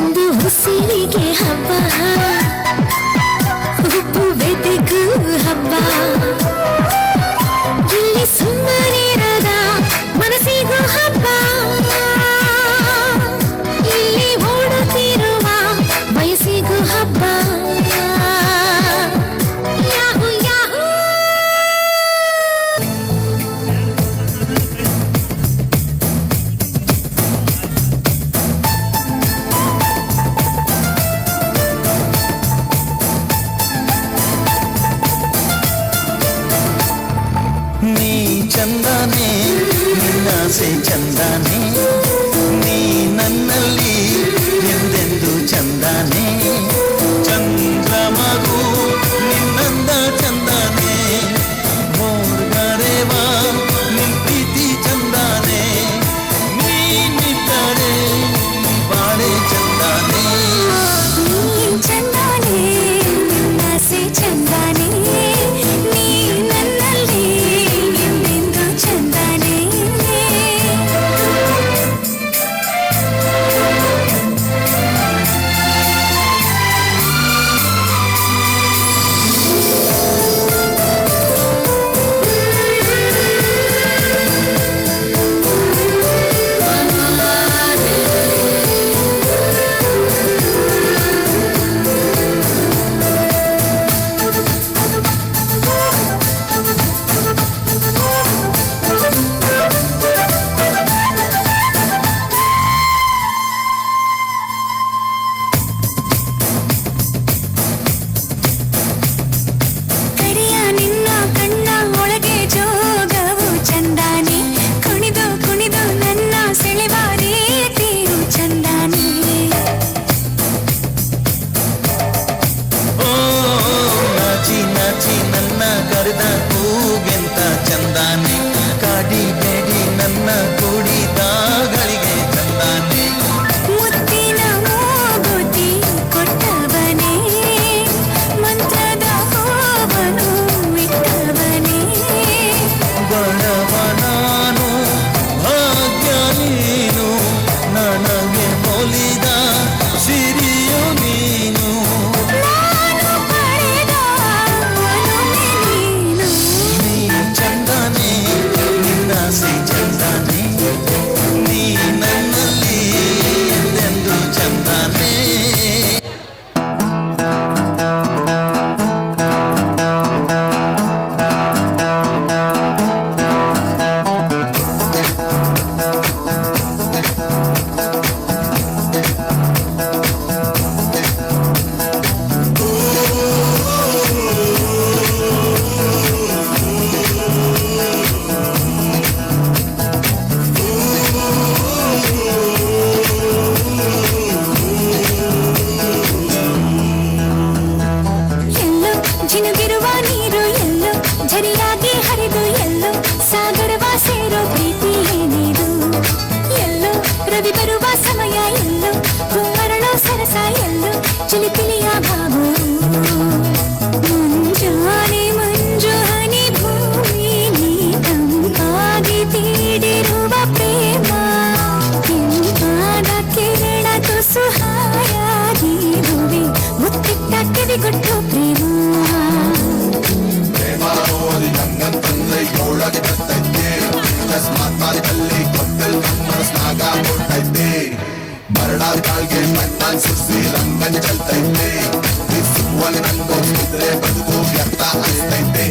ಒಂದು ಉಸಿರಿಗೆ ಹಬ್ಬ, ಉಪ್ಪು ಬೆದೆಗೂ ಹಬ್ಬ. ಇಲ್ಲಿ ಸುಮ್ಮನಿರದ ಮನಸ್ಸಿಗೂ ಹಬ್ಬ, ಇಲ್ಲಿ ಓಡುತ್ತಿರುವ ವಯಸ್ಸಿಗೂ ಹಬ್ಬ. ಚಂದಾನೆ ನಿನ್ನಾಸೆ ಚಂದಾನೆ, ನೀ ನನ್ನಲ್ಲಿ ಎಂದೆಂದು ಚಂದಾನೆ. ಚಂದ್ರಮಗು ನಿನ್ನಂದ ಚಂದಾನೆ, ಮೋರ್ಗರೆವ ನಿನ್ ಪ್ರೀತಿ ಚಂದಾನೆ. ನೀನಿದ್ದರೆ ಬಾಳೆ ಚಂದಾನೆ. ಚಂದಾನೆ ನಿನ್ನಾಸೆ ಚಂದಾನೆ, ನೀ ನನ್ನಲ್ಲಿ ಚಂದಾನೆ. ನನ್ನ ಕರೆದ ಕೂಗೆಂತ ಚಂದಾನೆ, ಕಾಡಿ ಬೇಡಿ ನನ್ನ ಕೂಡಿದಾಗಳಿಗೆ ಚಂದಾನೆ. ಮುತ್ತಿನ ಮೂಗುತಿ ಕೊಟ್ಟವನೇ, ಮಂತ್ರದ ಹೋವನು ಇಟ್ಟವನೇ. ಬಡವ ನಾನು ಭಾಗ್ಯ ನೀನು, ನನಗೆ ಒಲಿದ ಸಿರಿಯು ನೀನು. ಚಂದಾನೆ ನೀ ನನ್ನಲ್ಲಿ ಎಂದೆಂದು ಚಂದಾನೆ. ಜಿನುಗಿರುವ ನೀರು ಎಲ್ಲೋ ಝರಿಯಾಗಿ ಹರಿದು, ಎಲ್ಲೋ ಸಾಗರವ ಸೇರೋ ಪ್ರೀತಿ ಏನಿದು. ಎಲ್ಲೋ ರವಿ ಬರುವ ಸಮಯ, ಎಲ್ಲೋ ಮರಳೋ ಸರಸ, ಎಲ್ಲೋ ಚಿಲಿಪಿಲಿಯ ಭಾವ. ಮುಂಜಾನೆ ಮಂಜು ಹನಿ ಭೂಮಿ, ನೀ ತಂಪಾಗಿ ತೀಡಿರುವ ಪ್ರೇಮ. ಕೆಂಪಾದ ಕಿರಣ ತುಸು ಹಾಯಾಗಿರುವೆ, ಮುತ್ತಿಟ್ಟ ಕಿವಿಗೊಟ್ಟು ಪ್ರೇಮ. ಬರಡಾದ ಕಾಲ್ಗೆ ಮಣ್ಣಾನ್ ಸುರಿಸಿ ರಂಗನ್ ಚಲ್ತೈತೆ, ಸುಮ್ಮನೆ ನಂಗೋಗಿದ್ರೆ ಬದುಕು ವ್ಯರ್ಥ ಅನಿಸ್ತೈತೆ.